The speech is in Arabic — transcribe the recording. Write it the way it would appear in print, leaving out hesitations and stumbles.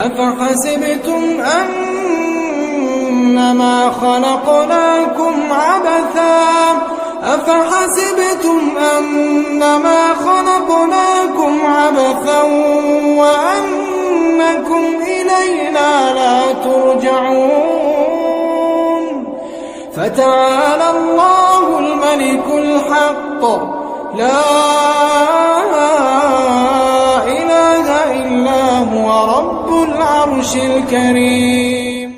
أفحسبتم أنما خلقناكم عبثا وأنكم إلينا لا ترجعون فتعالى الله الملك الحق لا إله إلا هو رب العرش الكريم.